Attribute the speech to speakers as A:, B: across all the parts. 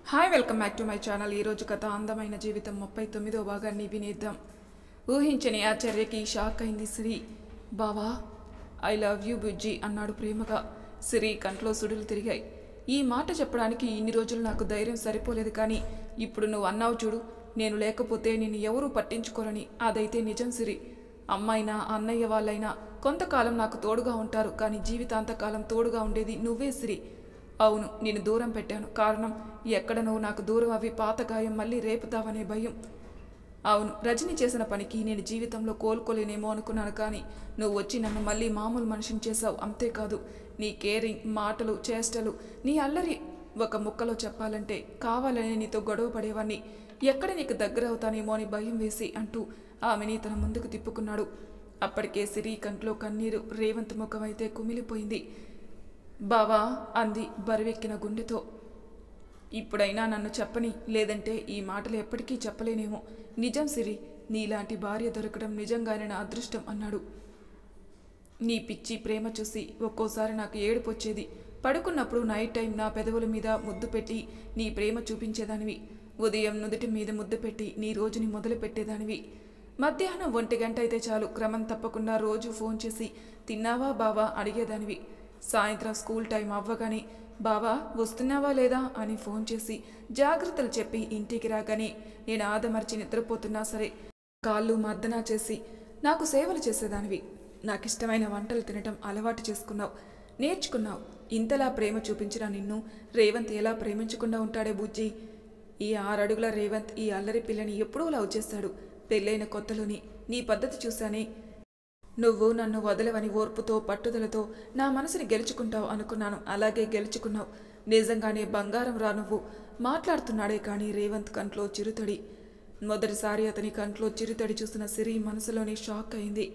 A: Hi welcome back to my channel. ఈరోజు కథ అందమైన జీవితం 39వ భాగాన్ని వినేద్దాం. ఊహించని ఆశ్చర్యకి షాక్ అయింది సిరి. బావా ఐ లవ్ యూ బుజ్జి అన్నాడు ప్రేమగా. సిరి కంట్లో సుడులు తిరిగాయి. ఈ మాట చెప్పడానికి ఇన్ని రోజులు నాకు ధైర్యం సరిపోలేదు, కానీ ఇప్పుడు నువ్వు అన్నావు చూడు, నేను లేకపోతే నేను ఎవరూ పట్టించుకోరని. అదైతే నిజం సిరి. అమ్మైనా అన్నయ్య వాళ్ళైనా కొంతకాలం నాకు తోడుగా ఉంటారు, కానీ జీవితాంతకాలం తోడుగా ఉండేది నువ్వే సిరి. అవును, నేను దూరం పెట్టాను. కారణం ఎక్కడ నువ్వు నాకు దూరం అవి పాత గాయం మళ్ళీ రేపుతావనే భయం. అవును, రజని చేసిన పనికి నేను జీవితంలో కోలుకోలేనేమో అనుకున్నాను, కానీ నువ్వు వచ్చి నన్ను మళ్ళీ మామూలు మనిషిని చేశావు. అంతేకాదు, నీ కేరింగ్, మాటలు, చేష్టలు, నీ అల్లరి ఒక ముక్కలో చెప్పాలంటే కావాలని నీతో గొడవ పడేవాన్ని. ఎక్కడ నీకు దగ్గర అవుతానేమో అని భయం వేసి అంటూ ఆమెని తన ముందుకు తిప్పుకున్నాడు. అప్పటికే సిరి కంట్లో కన్నీరు, రేవంత్ ముఖం అయితే కుమిలిపోయింది. బావా అంది బరువెక్కిన గుండెతో. ఇప్పుడైనా నన్ను చెప్పని, లేదంటే ఈ మాటలు ఎప్పటికీ చెప్పలేనేమో. నిజం సిరి, నీలాంటి భార్య దొరకడం నిజంగానే నా అదృష్టం అన్నాడు. నీ పిచ్చి ప్రేమ చూసి ఒక్కోసారి నాకు ఏడుపు వచ్చేది. పడుకున్నప్పుడు నైట్ టైం నా పెదవుల మీద ముద్దు పెట్టి నీ ప్రేమ చూపించేదానివి. ఉదయం నుదుటి మీద ముద్దు పెట్టి నీ రోజుని మొదలు పెట్టేదానివి. మధ్యాహ్నం 1 గంట అయితే చాలు, క్రమం తప్పకుండా రోజు ఫోన్ చేసి తిన్నావా బావా అడిగేదానివి. సాయంత్రం స్కూల్ టైం అవ్వగానే బావా వస్తున్నావా లేదా అని ఫోన్ చేసి జాగ్రత్తలు చెప్పి ఇంటికి రాగానే నేను ఆదమర్చి నిద్రపోతున్నా సరే కాళ్ళు మర్దనా చేసి నాకు సేవలు చేసేదానివి. నాకు ఇష్టమైన వంటలు తినటం అలవాటు చేసుకున్నావు, నేర్చుకున్నావు. ఇంతలా ప్రేమ చూపించిన నిన్ను రేవంత్ ఎలా ప్రేమించకుండా ఉంటాడే బుజ్జి. ఈ 6 అడుగుల రేవంత్ ఈ అల్లరి పిల్లని ఎప్పుడూ లవ్ చేశాడు. పెళ్ళైన కొత్తలోని నీ పద్ధతి చూశానే. నువ్వు నన్ను వదలవని ఓర్పుతో, పట్టుదలతో నా మనసుని గెలుచుకుంటావు అనుకున్నాను. అలాగే గెలుచుకున్నావు. నిజంగానే బంగారం రా నువ్వు. మాట్లాడుతున్నాడే కానీ రేవంత్ కంట్లో చిరుతడి. మొదటిసారి అతని కంట్లో చిరుతడి చూసిన సిరి మనసులోని షాక్ అయింది.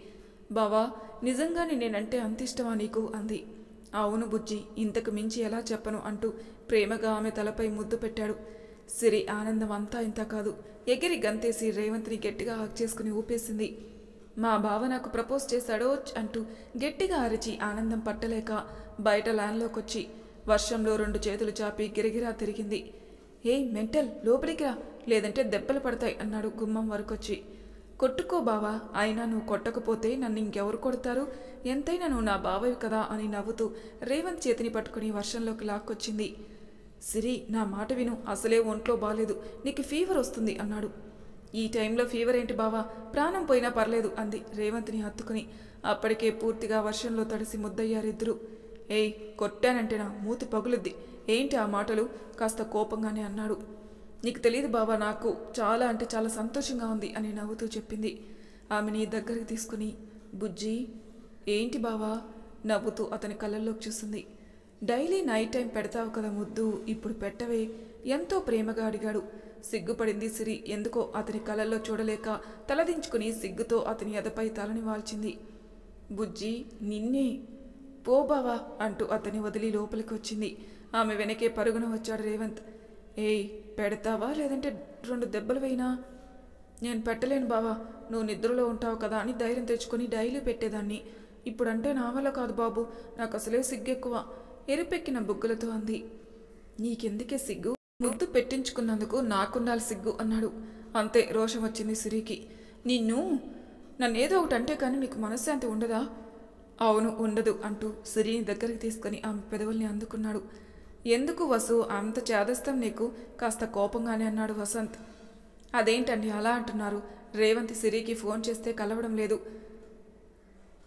A: బావా నిజంగానే నేనంటే అంత ఇష్టమా నీకు అంది. అవును బుజ్జి, ఇంతకు మించి ఎలా చెప్పను అంటూ ప్రేమగా ఆమె తలపై ముద్దు పెట్టాడు. సిరి ఆనందం అంతా ఇంత కాదు. ఎగిరి గంతేసి రేవంత్ని గట్టిగా హక్ చేసుకుని ఊపేసింది. మా బావ నాకు ప్రపోజ్ చేశాడో అంటూ గట్టిగా అరిచి ఆనందం పట్టలేక బయట ల్యాన్లోకొచ్చి వర్షంలో 2 చేతులు చాపి గిరగిరా తిరిగింది. ఏయ్ మెంటల్, లోపలికి రా, లేదంటే దెబ్బలు పడతాయి అన్నాడు గుమ్మం వరకొచ్చి. కొట్టుకో బావా, అయినా నువ్వు కొట్టకపోతే నన్ను ఇంకెవరు కొడతారు? ఎంతైనా నువ్వు నా బావవి కదా అని నవ్వుతూ రేవంత్ చేతిని పట్టుకుని వర్షంలోకి లాక్కొచ్చింది. సిరి నా మాట విను, అసలే ఒంట్లో బాలేదు, నీకు ఫీవర్ వస్తుంది అన్నాడు. ఈ టైంలో ఫీవర్ ఏంటి బావా, ప్రాణం పోయినా పర్లేదు అంది రేవంత్ని హత్తుకుని. అప్పటికే పూర్తిగా వర్షంలో తడిసి ముద్దయ్యారిద్దరు. ఏయ్ కొట్టానంటే నా మూతి పగులుద్ది, ఏంటి ఆ మాటలు? కాస్త కోపంగానే అన్నాడు. నీకు తెలియదు బావా, నాకు చాలా అంటే చాలా సంతోషంగా ఉంది అని నవ్వుతూ చెప్పింది. ఆమెని దగ్గరికి తీసుకుని బుజ్జి ఏంటి బావా నవ్వుతూ అతని కళ్ళల్లోకి చూసింది. డైలీ నైట్ టైం పెడతావు కదా ముద్దు, ఇప్పుడు పెట్టవే ఎంతో ప్రేమగా అడిగాడు. సిగ్గుపడింది సిరి. ఎందుకో అతని కళ్ళల్లో చూడలేక తలదించుకుని సిగ్గుతో అతని ఎదపై తలని వాల్చింది. బుజ్జి నిన్నే పో బావా అంటూ అతని వదిలి లోపలికి వచ్చింది. ఆమె వెనకే పరుగున వచ్చాడు రేవంత్. ఏయ్ పెడతావా లేదంటే 2 దెబ్బలు వేయినా? నేను పెట్టలేను బావా, నువ్వు నిద్రలో ఉంటావు కదా అని ధైర్యం తెచ్చుకొని డైలీ పెట్టేదాన్ని. ఇప్పుడంటే నా వల్ల కాదు బాబు, నాకు అసలే సిగ్గెక్కువ ఎరిపెక్కిన బుగ్గలతో అంది. నీకెందుకే సిగ్గు? ముద్దు పెట్టించుకున్నందుకు నాకుండాలి సిగ్గు అన్నాడు. అంతే రోషం వచ్చింది సిరికి. నన్నేదో ఒకటి అంటే కానీ నీకు మనశ్శాంతి ఉండదా? అవును ఉండదు అంటూ సిరిని దగ్గరికి తీసుకుని ఆమె పెదవుల్ని అందుకున్నాడు. ఎందుకు వసు అంత చేదస్తం నీకు? కాస్త కోపంగానే అన్నాడు వసంత్. అదేంటండి అలా అంటున్నారు? రేవంత్ సిరికి ఫోన్ చేస్తే కలవడం లేదు.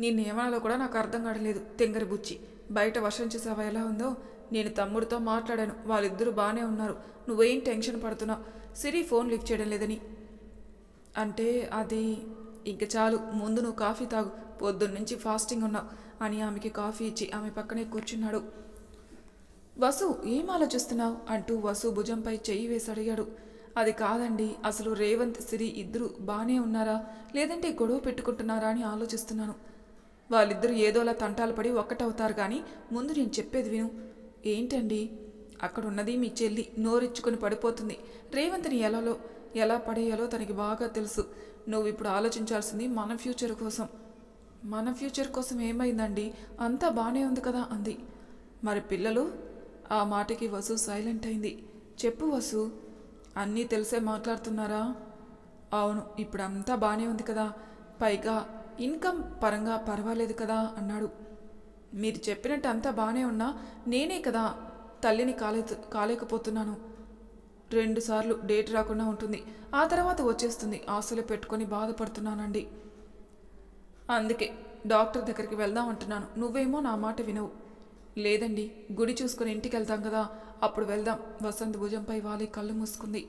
A: నిన్నేమనాలో కూడా నాకు అర్థం కావట్లేదు. తెంగరి బుచ్చి, బయట వర్షం చూసావా ఎలా ఉందో? నేను తమ్ముడితో మాట్లాడాను, వాళ్ళిద్దరూ బాగానే ఉన్నారు. నువ్వేం టెన్షన్ పడుతున్నావు? సిరి ఫోన్ లిఫ్ట్ చేయడం లేదని అంటే అది ఇంక చాలు, ముందు నువ్వు కాఫీ తాగు, పొద్దున్నుంచి ఫాస్టింగ్ ఉన్నావు అని ఆమెకి కాఫీ ఇచ్చి ఆమె పక్కనే కూర్చున్నాడు. వసు ఏం ఆలోచిస్తున్నావు అంటూ వసు భుజంపై చెయ్యి వేసి అడిగాడు. అది కాదండి, అసలు రేవంత్ సిరి ఇద్దరు బాగానే ఉన్నారా లేదంటే గొడవ పెట్టుకుంటున్నారా అని ఆలోచిస్తున్నాను. వాళ్ళిద్దరూ ఏదోలా తంటాలు పడి ఒక్కటవుతారు, కానీ ముందు నేను చెప్పేది విను. ఏంటండి? అక్కడున్నది మీ చెల్లి, నోరిచ్చుకొని పడిపోతుంది. రేవంత్ని ఎలా పడేయాలో తనకి బాగా తెలుసు. నువ్వు ఇప్పుడు ఆలోచించాల్సింది మన ఫ్యూచర్ కోసం. మన ఫ్యూచర్ కోసం ఏమైందండి? అంతా బాగానే ఉంది కదా అంది. మరి పిల్లలు? ఆ మాటకి వసు సైలెంట్ అయింది. చెప్పు వసు. అన్నీ తెలిసే మాట్లాడుతున్నారా? అవును, ఇప్పుడంతా బాగానే ఉంది కదా, పైగా ఇన్కమ్ పరంగా పర్వాలేదు కదా అన్నాడు. మీరు చెప్పినట్టు అంతా బాగానే ఉన్నా నేనే కదా తల్లిని కాలేకపోతున్నాను. 2 సార్లు డేట్ రాకుండా ఉంటుంది, ఆ తర్వాత వచ్చేస్తుంది. ఆశలు పెట్టుకొని బాధపడుతున్నానండి. అందుకే డాక్టర్ దగ్గరికి వెళ్దాం అంటున్నాను. నువ్వేమో నా మాట వినవు. లేదండి, గుడి చూసుకుని ఇంటికి వెళ్తాం కదా, అప్పుడు వెళ్దాం. వసంత్ భుజంపై వాలి కళ్ళు మూసుకుంది.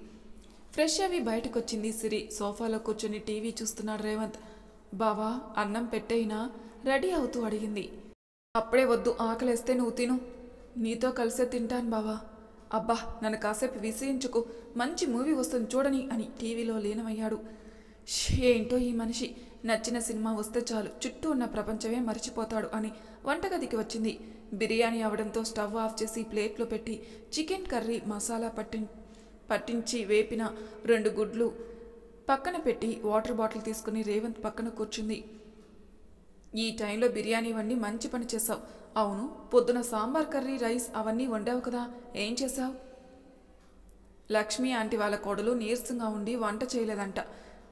A: ఫ్రెష్ అవి బయటకు వచ్చింది సిరి. సోఫాలో కూర్చొని టీవీ చూస్తున్నాడు రేవంత్. బావా, అన్నం పెట్టేయినా? రెడీ అవుతూ అడిగింది. అప్పుడే వద్దు, ఆకలేస్తే నువ్వు తిను. నీతో కలిసే తింటాను బావా. అబ్బా, నన్ను కాసేపు విసిగించుకు, మంచి మూవీ వస్తుంది చూడని అని టీవీలో లీనమయ్యాడు. ఏంటో ఈ మనిషి, నచ్చిన సినిమా వస్తే చాలు చుట్టూ ఉన్న ప్రపంచమే మర్చిపోతాడు అని వంటగదికి వచ్చింది. బిర్యానీ అవడంతో స్టవ్ ఆఫ్ చేసి ప్లేట్లో పెట్టి చికెన్ కర్రీ మసాలా పట్టించి వేపిన 2 గుడ్లు పక్కన పెట్టి వాటర్ బాటిల్ తీసుకుని రేవంత్ పక్కన కూర్చుంది. ఈ టైంలో బిర్యానీ వండి మంచి పని చేశావు. అవును, పొద్దున సాంబార్ కర్రీ రైస్ అవన్నీ వండావు కదా, ఏం చేశావు? లక్ష్మి ఆంటీ వాళ్ళ కోడలు నీరసంగా ఉండి వంట చేయలేదంట.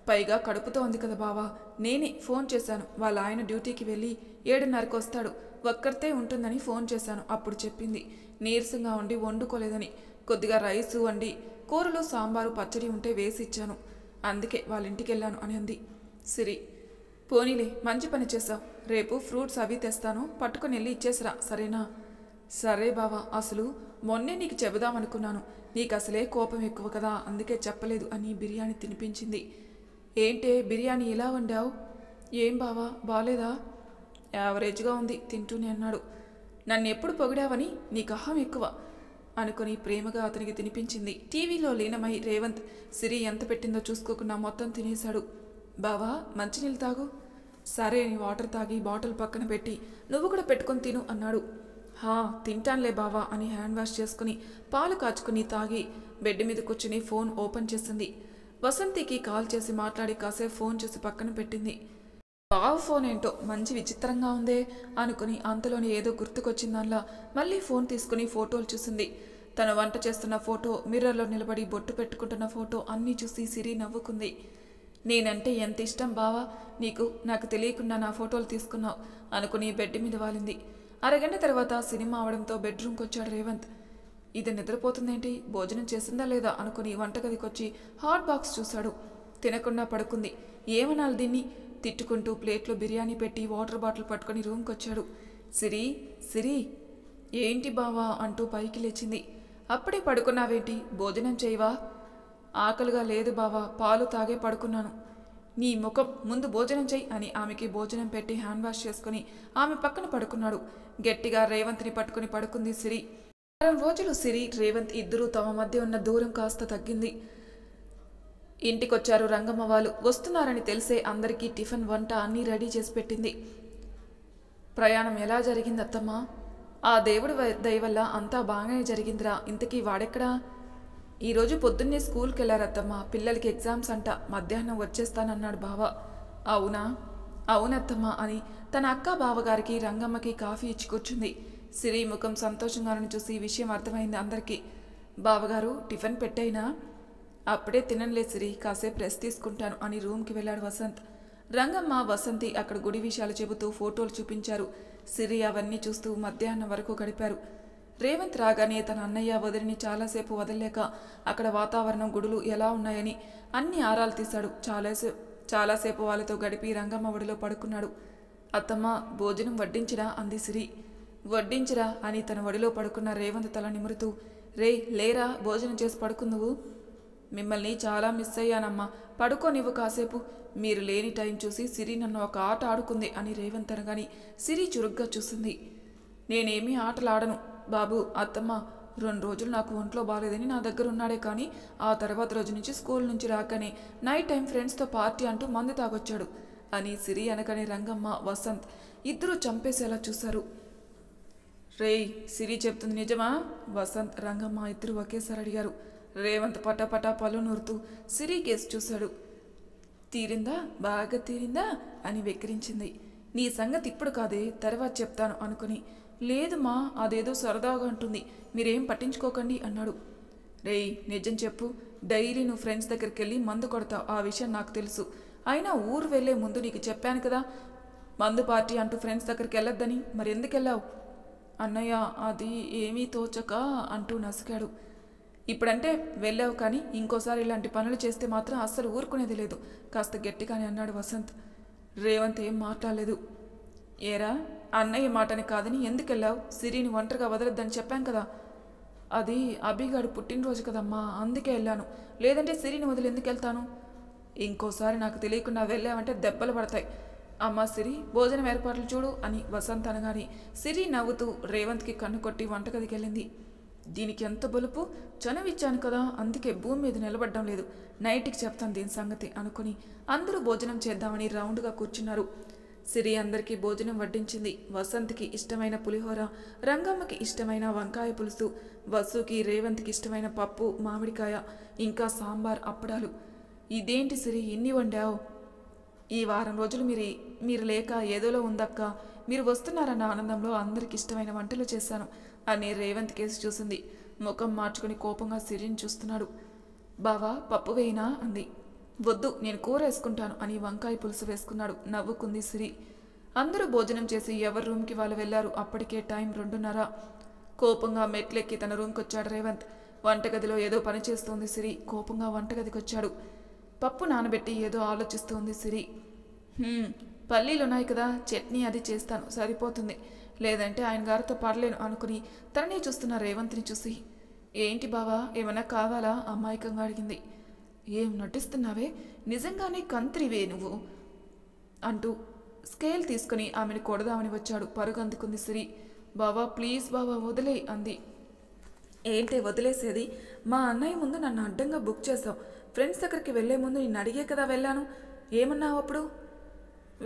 A: పైగా కడుపుతో ఉంది కదా బావా. నేనే ఫోన్ చేశాను. వాళ్ళ ఆయన డ్యూటీకి వెళ్ళి 7:30కు వస్తాడు. ఒక్కరితే ఉంటుందని ఫోన్ చేశాను. అప్పుడు చెప్పింది నీరసంగా ఉండి వండుకోలేదని. కొద్దిగా రైసు వండి కూరలు సాంబారు పచ్చడి ఉంటే వేసి ఇచ్చాను. అందుకే వాళ్ళ ఇంటికి వెళ్ళాను అని అంది సిరి. పోనీలే, మంచి పని చేశావు. రేపు ఫ్రూట్స్ అవి తెస్తాను, పట్టుకుని వెళ్ళి ఇచ్చేసిరా, సరేనా? సరే బావా. అసలు మొన్నే నీకు చెబుదామనుకున్నాను. నీకు అసలే కోపం ఎక్కువ కదా, అందుకే చెప్పలేదు అని బిర్యానీ తినిపించింది. ఏంటే బిర్యానీ ఇలా వండావు? ఏం బావా, బాలేదా? యావరేజ్గా ఉంది తింటూనే అన్నాడు. నన్ను ఎప్పుడు పొగిడావని నీకు అహం ఎక్కువ అనుకుని ప్రేమగా అతనికి తినిపించింది. టీవీలో లీనమై రేవంత్ సిరి ఎంత పెట్టిందో చూసుకోకుండా మొత్తం తినేశాడు. బావా, మంచినీళ్ళు తాగు. సరే అని వాటర్ తాగి బాటిల్ పక్కన పెట్టి నువ్వు కూడా పెట్టుకొని తిను అన్నాడు. తింటానులే బావా అని హ్యాండ్ వాష్ చేసుకుని పాలు కాచుకుని తాగి బెడ్ మీద కూర్చుని ఫోన్ ఓపెన్ చేసింది. వసంతికి కాల్ చేసి మాట్లాడి కాసేపు ఫోన్ చేసి పక్కన పెట్టింది. బావ ఫోన్ ఏంటో మంచి విచిత్రంగా ఉందే అనుకుని అంతలోని ఏదో గుర్తుకొచ్చిందల్లా మళ్ళీ ఫోన్ తీసుకుని ఫోటోలు చూసింది. తను వంట చేస్తున్న ఫోటో, మిర్రర్లో నిలబడి బొట్టు పెట్టుకుంటున్న ఫోటో అన్నీ చూసి సిరి నవ్వుకుంది. నేనంటే ఎంత ఇష్టం బావా నీకు, నాకు తెలియకుండా నా ఫోటోలు తీసుకున్నావు అనుకుని బెడ్ మీద వాలింది. అరగంట తర్వాత సినిమా అవడంతో బెడ్రూమ్కి వచ్చాడు రేవంత్. ఇది నిద్రపోతుందేంటి, భోజనం చేసిందా లేదా అనుకుని వంటగదికొచ్చి హాట్ బాక్స్ చూశాడు. తినకుండా పడుకుంది. ఏమనాలి దీన్ని? తిట్టుకుంటూ ప్లేట్లో బిర్యానీ పెట్టి వాటర్ బాటిల్ పట్టుకుని రూమ్కి వచ్చాడు. సిరి, సిరి, ఏంటి బావా అంటూ పైకి లేచింది. అప్పుడే పడుకున్నావేంటి, భోజనం చేయవా? ఆకలిగా లేదు బావా, పాలు తాగే పడుకున్నాను. నీ ముఖం, ముందు భోజనం చెయ్యి అని ఆమెకి భోజనం పెట్టి హ్యాండ్ వాష్ చేసుకుని ఆమె పక్కన పడుకున్నాడు. గట్టిగా రేవంత్ని పట్టుకుని పడుకుంది సిరి. 6 రోజులు సిరి, రేవంత్ ఇద్దరూ తమ మధ్య ఉన్న దూరం కాస్త తగ్గింది. ఇంటికొచ్చారు రంగమ్మ వాళ్ళు. వస్తున్నారని తెలిసే అందరికీ టిఫిన్ వంట అన్నీ రెడీ చేసి పెట్టింది. ప్రయాణం ఎలా జరిగింది అత్తమ్మా? ఆ దేవుడి దయ వల్ల అంతా బాగానే జరిగిందిరా. ఇంతకీ వాడెక్కడా? ఈరోజు పొద్దున్నే స్కూల్కి వెళ్ళారత్తమ్మా. పిల్లలకి ఎగ్జామ్స్ అంట, మధ్యాహ్నం వచ్చేస్తానన్నాడు బావ. అవునా? అవునత్తమ్మా అని తన అక్క బావగారికి రంగమ్మకి కాఫీ ఇచ్చి కూర్చుంది. సిరి ముఖం సంతోషంగానని చూసి విషయం అర్థమైంది అందరికీ. బావగారు టిఫిన్ పెట్టైనా? అప్పుడే తినలే సిరి, కాసేపు రెస్ట్ తీసుకుంటాను అని రూమ్కి వెళ్ళాడు వసంత్. రంగమ్మ, వసంతి అక్కడ గుడి విషయాలు చెబుతూ ఫోటోలు చూపించారు. సిరి అవన్నీ చూస్తూ మధ్యాహ్నం వరకు గడిపారు. రేవంత్ రాగానే తన అన్నయ్య వదిలిని చాలాసేపు వదలలేక అక్కడ వాతావరణం, గుడులు ఎలా ఉన్నాయని అన్ని ఆరాలు తీశాడు. చాలాసేపు వాళ్ళతో గడిపి రంగమ్మ ఒడిలో పడుకున్నాడు. అత్తమ్మ, భోజనం వడ్డించిరా అంది సిరి. వడ్డించిరా అని తన ఒడిలో పడుకున్న రేవంత్ తల నిమురుతూ, రే లేరా, భోజనం చేసి పడుకుందువు. మిమ్మల్ని చాలా మిస్ అయ్యానమ్మా, పడుకోనివ్వు కాసేపు. మీరు లేని టైం చూసి సిరి నన్ను ఒక ఆట ఆడుకుంది అని రేవంత్ అనగాని సిరి చురుగ్గా చూసింది. నేనేమీ ఆటలాడను బాబు. అత్తమ్మ, 2 రోజులు నాకు ఒంట్లో బాలేదని నా దగ్గర ఉన్నాడే, కానీ ఆ తర్వాత రోజు నుంచి స్కూల్ నుంచి రాగానే నైట్ టైం ఫ్రెండ్స్తో పార్టీ అంటూ మందు తాగొచ్చాడు అని సిరి అనగానే రంగమ్మ, వసంత్ ఇద్దరూ చంపేసేలా చూశారు. రేయ్, సిరి చెప్తుంది నిజమా? వసంత్, రంగమ్మ ఇద్దరు ఒకేసారి అడిగారు. రేవంత్ పటాపటా పళ్ళు నూరుతూ సిరి కేసు చూశాడు. తీరిందా, బాగా తీరిందా అని వెక్కిరించింది. నీ సంగతి ఇప్పుడు కాదే, తర్వాత చెప్తాను అనుకుని. లేదుమా, అదేదో సరదాగా అంటుంది, మీరేం పట్టించుకోకండి అన్నాడు. రేయ్ నిజం చెప్పు, డైలీ నువ్వు ఫ్రెండ్స్ దగ్గరికి వెళ్ళి మందు కొడతావు, ఆ విషయం నాకు తెలుసు. అయినా ఊరు వెళ్లే ముందు నీకు చెప్పాను కదా మందు పార్టీ అంటూ ఫ్రెండ్స్ దగ్గరికి వెళ్ళొద్దని, మరి ఎందుకు వెళ్ళావు? అన్నయ్య అది ఏమీ తోచక అంటూ నసికాడు. ఇప్పుడంటే వెళ్ళావు, కానీ ఇంకోసారి ఇలాంటి పనులు చేస్తే మాత్రం అస్సలు ఊరుకునేది లేదు, కాస్త గట్టిగానే అన్నాడు వసంత్. రేవంత్ ఏం మాట్లాడలేదు. ఏరా, అన్నయ్య మాటని కాదని ఎందుకు వెళ్ళావు? సిరిని ఒంటరిగా వదలొద్దని చెప్పాం కదా. అది అభిగాడు పుట్టినరోజు కదమ్మా, అందుకే వెళ్ళాను, లేదంటే సిరిని వదిలి ఎందుకు వెళ్తాను? ఇంకోసారి నాకు తెలియకుండా వెళ్ళావంటే దెబ్బలు పడతాయి. అమ్మా సిరి, భోజనం ఏర్పాట్లు చూడు అని వసంత్ అనగానే సిరి నవ్వుతూ రేవంత్కి కన్ను కొట్టి వంటగదికి వెళ్ళింది. దీనికి ఎంత బలుపు, చనువిచ్చాను కదా, అందుకే భూమి మీద నిలబడ్డం లేదు, నైట్కి చెప్తాను దీని సంగతి అనుకుని అందరూ భోజనం చేద్దామని రౌండ్గా కూర్చున్నారు. సిరి అందరికీ భోజనం వడ్డించింది. వసంత్కి ఇష్టమైన పులిహోర, రంగమ్మకి ఇష్టమైన వంకాయ పులుసు, వసుకి రేవంత్కి ఇష్టమైన పప్పు మామిడికాయ, ఇంకా సాంబార్ అప్పడాలు. ఇదేంటి సిరి ఇన్ని వండావు? ఈ వారం రోజులు మీరు లేక ఏదోలో ఉందక్క, మీరు వస్తున్నారన్న ఆనందంలో అందరికి ఇష్టమైన వంటలు చేశాను అని రేవంత్ కేసు చూసింది. ముఖం మార్చుకుని కోపంగా సిరిని చూస్తున్నాడు. బావా పప్పు వేయినా అంది. వద్దు, నేను కూర వేసుకుంటాను అని వంకాయ పులుసు వేసుకున్నాడు. నవ్వుకుంది సిరి. అందరూ భోజనం చేసి ఎవరి రూమ్కి వాళ్ళు వెళ్లారు. అప్పటికే టైం 2:30. కోపంగా మెట్లెక్కి తన రూమ్కి వచ్చాడు రేవంత్. వంటగదిలో ఏదో పని చేస్తోంది సిరి. కోపంగా వంటగదికి వచ్చాడు. పప్పు నానబెట్టి ఏదో ఆలోచిస్తోంది సిరి. పల్లీలున్నాయి కదా, చట్నీ అది చేస్తాను, సరిపోతుంది, లేదంటే ఆయన గారితో పర్లేను అనుకుని తననే చూస్తున్న రేవంత్ని చూసి, ఏంటి బావా ఏమన్నా కావాలా అమాయకంగా అడిగింది. ఏం నటిస్తున్నావే, నిజంగానే కంత్రివే నువ్వు అంటూ స్కేల్ తీసుకుని ఆమెను కొడదామని వచ్చాడు. పరుగు అందుకుంది సిరి. బావా ప్లీజ్ బావా వదిలే అంది. ఏంటే వదిలేసేది? మా అన్నయ్య ముందు నన్ను అడ్డంగా బుక్ చేసావు. ఫ్రెండ్స్ దగ్గరికి వెళ్లే ముందు నిన్ను అడిగే కదా వెళ్ళాను. ఏమన్నావు అప్పుడు?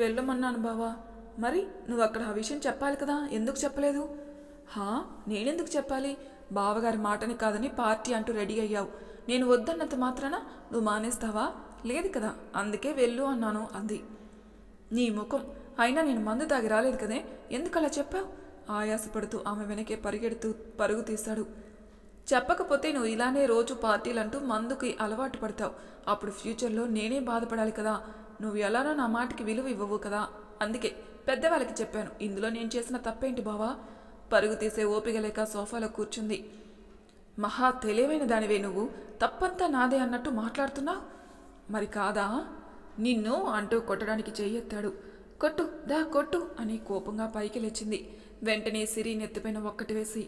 A: వెళ్ళమన్నాను బావా. మరి నువ్వు అక్కడ ఆ విషయం చెప్పాలి కదా, ఎందుకు చెప్పలేదు? నేనెందుకు చెప్పాలి? బావగారి మాటని కాదని పార్టీ అంటూ రెడీ అయ్యావు. నేను వద్దన్నంత మాత్రాన నువ్వు మానేస్తావా? లేదు కదా, అందుకే వెళ్ళు అన్నాను అంది. నీ ముఖం, అయినా నేను మందు తాగి రాలేదు కదే, ఎందుకలా చెప్పావు? ఆయాసపడుతూ ఆమె వెనకే పరిగెడుతూ పరుగు తీశాడు. చెప్పకపోతే నువ్వు ఇలానే రోజు పార్టీలంటూ మందుకి అలవాటు పడతావు. అప్పుడు ఫ్యూచర్లో నేనే బాధపడాలి కదా. నువ్వు ఎలానో నా మాటకి విలువ ఇవ్వవు కదా, అందుకే పెద్దవాళ్ళకి చెప్పాను. ఇందులో నేను చేసిన తప్పేంటి బావా? పరుగు తీసే ఓపిక లేక సోఫాలో కూర్చుంది. మహా తెలివైన దానివే నువ్వు, తప్పంతా నాదే అన్నట్టు మాట్లాడుతున్నావు. మరి కాదా? నిన్ను అంటూ కొట్టడానికి చెయ్యెత్తాడు. కొట్టు దా కొట్టు అని కోపంగా పైకి లేచింది. వెంటనే సిరి నెత్తిపైన ఒక్కటి వేసి,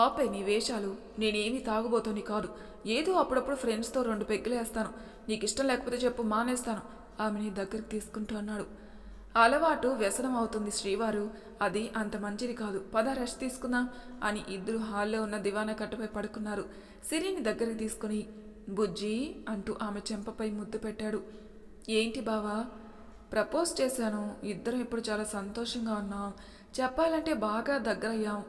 A: ఆపై నీ వేషాలు, నేనేమీ తాగుబోతోని కాదు, ఏదో అప్పుడప్పుడు ఫ్రెండ్స్తో 2 పెగ్గులు వేస్తాను, నీకు ఇష్టం లేకపోతే చెప్పు మానేస్తాను ఆమెని దగ్గరికి తీసుకుంటూ అన్నాడు. అలవాటు వ్యసనం అవుతుంది శ్రీవారు, అది అంత మంచిది కాదు, పద రెస్ట్ తీసుకుందాం అని ఇద్దరు హాల్లో ఉన్న దివానా కట్టుపై పడుకున్నారు. సిరిని దగ్గరికి తీసుకుని బుజ్జి అంటూ ఆమె చెంపపై ముద్దు పెట్టాడు. ఏంటి బావా? ప్రపోజ్ చేశాను, ఇద్దరం ఇప్పుడు చాలా సంతోషంగా ఉన్నాం, చెప్పాలంటే బాగా దగ్గరయ్యాం,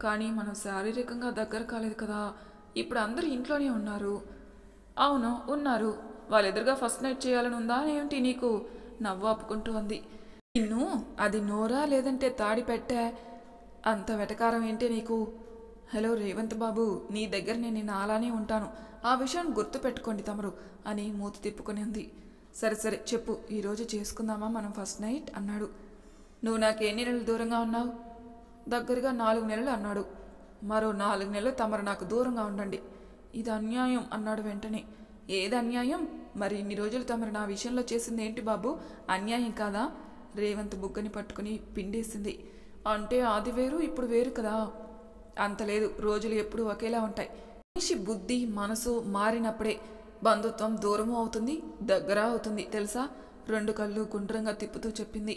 A: కానీ మనం శారీరకంగా దగ్గర కాలేదు కదా. ఇప్పుడు అందరూ ఇంట్లోనే ఉన్నారు. అవును ఉన్నారు, వాళ్ళెదురుగా ఫస్ట్ నైట్ చేయాలని ఉందా ఏమిటి నీకు? నవ్వు ఆపుకుంటూ అంది. నిన్ను అది నోరా లేదంటే తాడి పెట్టా? అంత వెటకారం ఏంటి నీకు? హలో రేవంత్ బాబు, నీ దగ్గర నేను అలానే ఉంటాను, ఆ విషయం గుర్తు పెట్టుకోండి తమరు అని మూతి తిప్పుకొని అంది. సరే సరే చెప్పు, ఈరోజు చేసుకుందామా మనం ఫస్ట్ నైట్ అన్నాడు. నువ్వు నాకు ఎన్ని నెలలు దూరంగా ఉన్నావు? దగ్గరగా 4 నెలలు అన్నాడు. మరో 4 నెలలు తమరు నాకు దూరంగా ఉండండి. ఇది అన్యాయం అన్నాడు వెంటనే. ఏది అన్యాయం? మరి ఇన్ని రోజులు తమరు నా విషయంలో చేసింది ఏంటి బాబు, అన్యాయం కాదా? రేవంత్ బుగ్గని పట్టుకుని పిండేసింది. అంటే అది వేరు ఇప్పుడు వేరు కదా. అంత లేదు, రోజులు ఎప్పుడూ ఒకేలా ఉంటాయి. మనిషి బుద్ధి మనసు మారినప్పుడే బంధుత్వం దూరము అవుతుంది, దగ్గర అవుతుంది తెలుసా? 2 కళ్ళు గుండ్రంగా తిప్పుతూ చెప్పింది.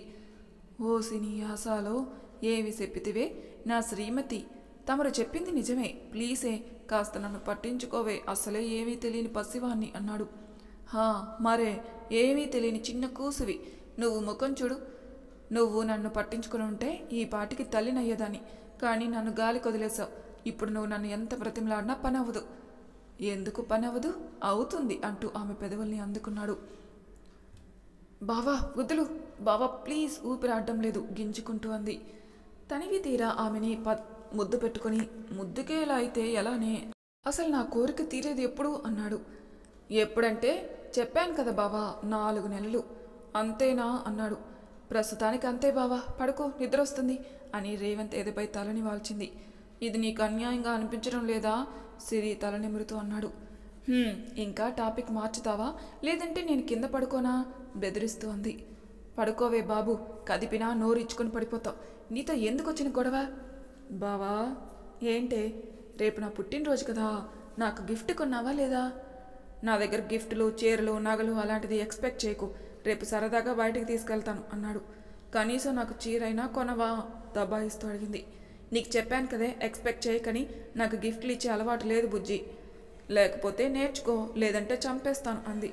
A: ఓ సినీ ఆశాలో ఏవి చెప్పితివే నా శ్రీమతి, తమరు చెప్పింది నిజమే, ప్లీజే కాస్త నన్ను పట్టించుకోవే, అసలే ఏమీ తెలియని పసివాణ్ణి అన్నాడు. మరే ఏమీ తెలియని చిన్న కూసువి, నువ్వు ముఖం చూడు, నువ్వు నన్ను పట్టించుకుని ఉంటే ఈ పాటికి తల్లినయ్యేదాన్ని, కానీ నన్ను గాలి కొదిలేశావు. ఇప్పుడు నువ్వు నన్ను ఎంత బ్రతిమలాడినా పని అవ్వదు. ఎందుకు పని అవ్వదు? అవుతుంది అంటూ ఆమె పెదవుల్ని అందుకున్నాడు. బావా వదులు, బావా ప్లీజ్, ఊపిరాడడం లేదు గింజుకుంటూ అంది. తనివి తీరా ఆమెని ముద్దు పెట్టుకుని, ముద్దుకే ఇలా అయితే ఎలానే అసలు నా కోరిక తీరేది ఎప్పుడు అన్నాడు. ఎప్పుడంటే చెప్పాను కదా బావా, 4 నెలలు. అంతేనా అన్నాడు. ప్రస్తుతానికి అంతే బావా, పడుకో, నిద్ర వస్తుంది అని రేవంత్ ఎదపై తలని వాల్చింది. ఇది నీకు అన్యాయంగా అనిపించడం లేదా? సిరి తల నిమురుతూ అన్నాడు. ఇంకా టాపిక్ మార్చుతావా, లేదంటే నేను కింద పడుకోనా? బెదిరిస్తూ అంది. పడుకోవే బాబు, కదిపినా నోరిచ్చుకొని పడిపోతావు. నీతో ఎందుకు వచ్చిన గొడవ? బావా ఏంటే, రేపు నా పుట్టినరోజు కదా, నాకు గిఫ్ట్ కొన్నావా లేదా? నా దగ్గర గిఫ్ట్లు, చీరలు, నగలు అలాంటిది ఎక్స్పెక్ట్ చేయకు. రేపు సరదాగా బయటికి తీసుకెళ్తాను అన్నాడు. కనీసం నాకు చీరైనా కొనవా? దబాయిస్తూ అడిగింది. నీకు చెప్పాను కదే, ఎక్స్పెక్ట్ చేయకని. నాకు గిఫ్ట్లు ఇచ్చే అలవాటు లేదు బుజ్జి. లేకపోతే నేర్చుకో, లేదంటే చంపేస్తాను అంది.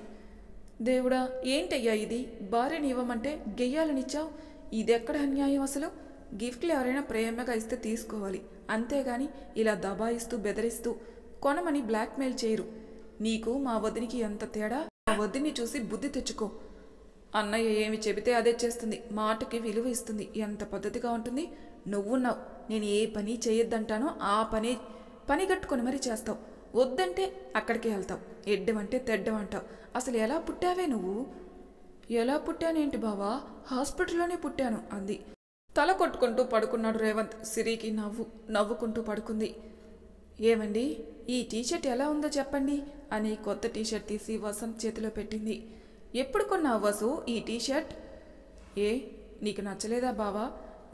A: దేవుడా, ఏంటయ్యా ఇది? భార్యని ఇవ్వమంటే గెయ్యాలనిచ్చావు. ఇదెక్కడ అన్యాయం అసలు? గిఫ్ట్లు ఎవరైనా ప్రేమగా ఇస్తే తీసుకోవాలి, అంతేగాని ఇలా దబాయిస్తూ బెదిరిస్తూ కొనమని బ్లాక్మెయిల్ చేయరు. నీకు మా వదినికి ఎంత తేడా? మా వదిని చూసి బుద్ధి తెచ్చుకో. అన్నయ్య ఏమి చెబితే అదే చేస్తుంది, మాటకి విలువ ఇస్తుంది. ఎంత పద్ధతిగా ఉంటుంది. నువ్వున్నావు, నేను ఏ పని చేయొద్దంటానో ఆ పని కట్టుకొని మరీ చేస్తావు. వద్దంటే అక్కడికి వెళ్తావు. ఎడ్డమంటే తెడ్డమంటావు. అసలు ఎలా పుట్టావే నువ్వు? ఎలా పుట్టానేంటి బావా, హాస్పిటల్లోనే పుట్టాను అంది. తల కొట్టుకుంటూ పడుకున్నాడు రేవంత్. సిరికి నవ్వుకుంటూ పడుకుంది. ఏమండి, ఈ టీషర్ట్ ఎలా ఉందో చెప్పండి అని కొత్త టీషర్ట్ తీసి వసంత్ చేతిలో పెట్టింది. ఎప్పుడు కొన్నావు వసు ఈ టీషర్ట్? ఏ, నీకు నచ్చలేదా బావా?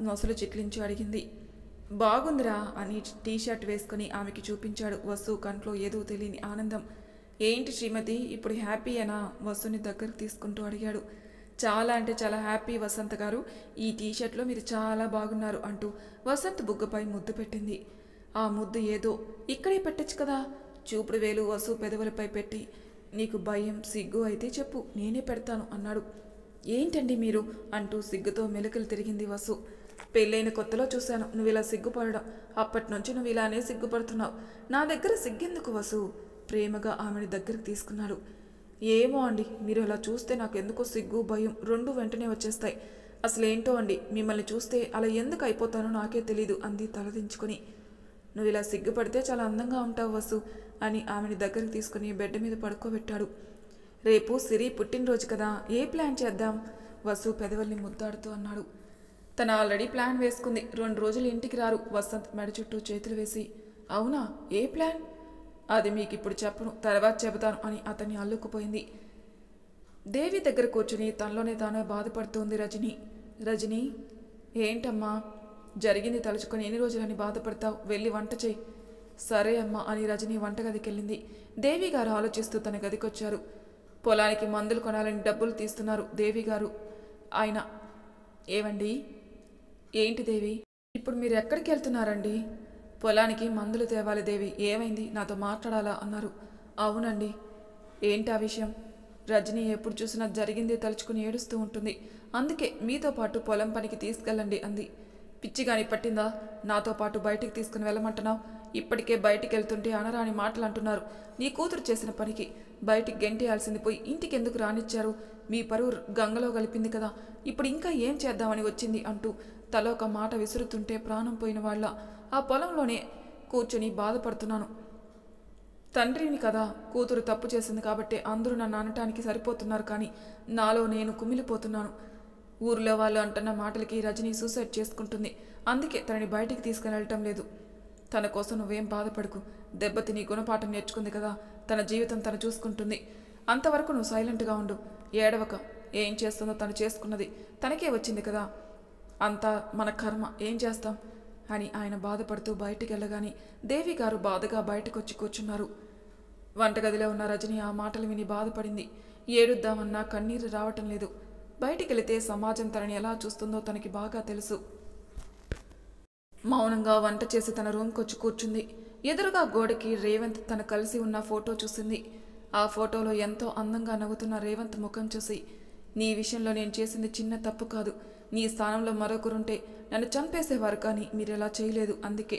A: నొసలు చిట్లించి అడిగింది. బాగుందిరా అని టీషర్ట్ వేసుకుని ఆమెకి చూపించాడు. వసు కంట్లో ఏదో తెలియని ఆనందం. ఏంటి శ్రీమతి, ఇప్పుడు హ్యాపీయేనా? వసుని దగ్గరకు తీసుకుంటూ అడిగాడు. చాలా అంటే చాలా హ్యాపీ వసంత్ గారు, ఈ టీషర్ట్లో మీరు చాలా బాగున్నారు అంటూ వసంత్ బుగ్గపై ముద్దు పెట్టింది. ఆ ముద్దు ఏదో ఇక్కడే పెట్టచ్చు కదా. చూపుడు వేలు వసు పెదవులపై పెట్టి, నీకు భయం సిగ్గు అయితే చెప్పు, నేనే పెడతాను అన్నాడు. ఏంటండి మీరు అంటూ సిగ్గుతో మెలికలు తిరిగింది వసు. పెళ్ళైన కొత్తలో చూశాను నువ్వు ఇలా సిగ్గుపడడం. అప్పటి నుంచి నువ్వు ఇలానే సిగ్గుపడుతున్నావు. నా దగ్గర సిగ్గెందుకు వసు? ప్రేమగా ఆమెను దగ్గరికి తీసుకున్నాడు. ఏమో అండి, మీరు అలా చూస్తే నాకు ఎందుకో సిగ్గు భయం రెండు వెంటనే వచ్చేస్తాయి. అసలేంటో అండి, మిమ్మల్ని చూస్తే అలా ఎందుకు అయిపోతానో నాకే తెలీదు అంది తలదించుకొని. నువ్వు ఇలా సిగ్గుపడితే చాలా అందంగా ఉంటావు వసు అని ఆమెని దగ్గరికి తీసుకుని బెడ్ మీద పడుకోబెట్టాడు. రేపు సిరి పుట్టినరోజు కదా, ఏ ప్లాన్ చేద్దాం? వసు పెదవుల్ని ముద్దాడుతూ అన్నాడు. తను ఆల్రెడీ ప్లాన్ వేసుకుంది. 2 రోజులు ఇంటికి రారు. వసంత్ మెడ చుట్టూ చేతులు వేసి, అవునా, ఏ ప్లాన్? అది మీకు ఇప్పుడు చెప్పను, తర్వాత చెబుతాను అని అతన్ని అల్లుకుపోయింది. దేవి దగ్గర కూర్చుని తనలోనే తానే బాధపడుతోంది రజని. రజని, ఏంటమ్మా జరిగింది తలుచుకొని ఎన్ని రోజులని బాధపడతావు? వెళ్ళి వంట చెయ్యి. సరే అమ్మా అని రజని వంటగదికి వెళ్ళింది. దేవి గారు ఆలోచిస్తూ తన గదికొచ్చారు. పొలానికి మందులు కొనాలని డబ్బులు తీస్తున్నారు దేవి గారు. ఆయన, ఏవండి? ఏంటి దేవి, ఇప్పుడు మీరు ఎక్కడికి వెళ్తున్నారండి? పొలానికి మందులు తేవాలి దేవి. ఏమైంది, నాతో మాట్లాడాలా అన్నారు. అవునండి. ఏంటి ఆ విషయం? రజని ఎప్పుడు చూసినా జరిగింది తలుచుకుని ఏడుస్తూ ఉంటుంది. అందుకే మీతో పాటు పొలం పనికి తీసుకెళ్ళండి అంది. పిచ్చిగాని పట్టిందా? నాతో పాటు బయటికి తీసుకుని వెళ్ళమంటున్నావు? ఇప్పటికే బయటికి వెళ్తుంటే అనరాని మాటలు అంటున్నారు. నీ కూతురు చేసిన పనికి బయటికి గెంటేయాల్సింది పోయి ఇంటికి ఎందుకు రానిచ్చారు? మీ పరువు గంగలో కలిపింది కదా, ఇప్పుడు ఇంకా ఏం చేద్దామని వచ్చింది అంటూ తలో ఒక మాట విసురుతుంటే ప్రాణం పోయిన వాళ్ళ ఆ పొలంలోనే కూర్చొని బాధపడుతున్నాను. తండ్రిని కదా, కూతురు తప్పు చేసింది కాబట్టి అందరూ నన్ను అనటానికి సరిపోతున్నారు, కానీ నాలో నేను కుమిలిపోతున్నాను. ఊరిలో వాళ్ళు అంటున్న మాటలకి రజని సూసైడ్ చేసుకుంటుంది. అందుకే తనని బయటికి తీసుకుని వెళ్ళటం లేదు. తన కోసం నువ్వేం బాధపడకు. దెబ్బతిని గుణపాఠం నేర్చుకుంది కదా, తన జీవితం తను చూసుకుంటుంది. అంతవరకు నువ్వు సైలెంట్గా ఉండు, ఏడవక. ఏం చేస్తుందో తను చేసుకున్నది, తనకే వచ్చింది కదా, అంతా మన కర్మ, ఏం చేస్తాం అని ఆయన బాధపడుతూ బయటికి వెళ్ళగానే దేవి గారు బాధగా బయటకొచ్చి కూర్చున్నారు. వంటగదిలో ఉన్న రజని ఆ మాటలు విని బాధపడింది. ఏడుద్దామన్నా కన్నీరు రావటం లేదు. బయటికి వెళితే సమాజం తనని ఎలా చూస్తుందో తనకి బాగా తెలుసు. మౌనంగా వంట చేసి తన రూమ్కి వచ్చి కూర్చుంది. ఎదురుగా గోడకి రేవంత్ తను కలిసి ఉన్న ఫోటో చూసింది. ఆ ఫోటోలో ఎంతో అందంగా నవ్వుతున్న రేవంత్ ముఖం చూసి, నీ విషయంలో నేను చేసింది చిన్న తప్పు కాదు. నీ స్థానంలో మరొకరుంటే నన్ను చంపేసేవారు, కానీ మీరెలా చేయలేదు. అందుకే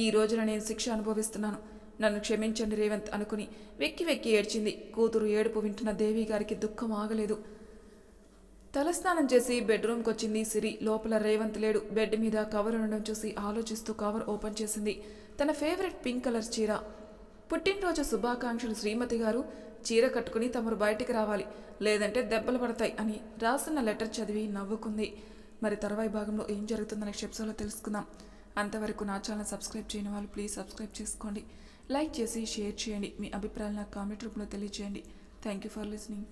A: ఈ రోజున నేను శిక్ష అనుభవిస్తున్నాను. నన్ను క్షమించండి రేవంత్ అనుకుని వెక్కి వెక్కి ఏడ్చింది. కూతురు ఏడుపు వింటున్న దేవి గారికి దుఃఖం ఆగలేదు. తలస్నానం చేసి బెడ్రూమ్కి వచ్చింది సిరి. లోపల రేవంత్ లేడు. బెడ్ మీద కవర్ ఉండడం చూసి ఆలోచిస్తూ కవర్ ఓపెన్ చేసింది. తన ఫేవరెట్ పింక్ కలర్ చీర. పుట్టినరోజు శుభాకాంక్షలు శ్రీమతి గారు. చీర కట్టుకుని తమరు బయటికి రావాలి, లేదంటే దెబ్బలు పడతాయి అని రాసిన లెటర్ చదివి నవ్వుకుంది. మరి తర్వాయి భాగంలో ఏం జరుగుతుందో నెక్స్ట్ ఎపిసోడ్లో తెలుసుకుందాం. అంతవరకు నా ఛానల్ సబ్స్క్రైబ్ చేయని వాళ్ళు ప్లీజ్ సబ్స్క్రైబ్ చేసుకోండి. లైక్ చేసి షేర్ చేయండి. మీ అభిప్రాయాలు నాకు కామెంట్ రూపంలో తెలియజేయండి. Thank you for listening.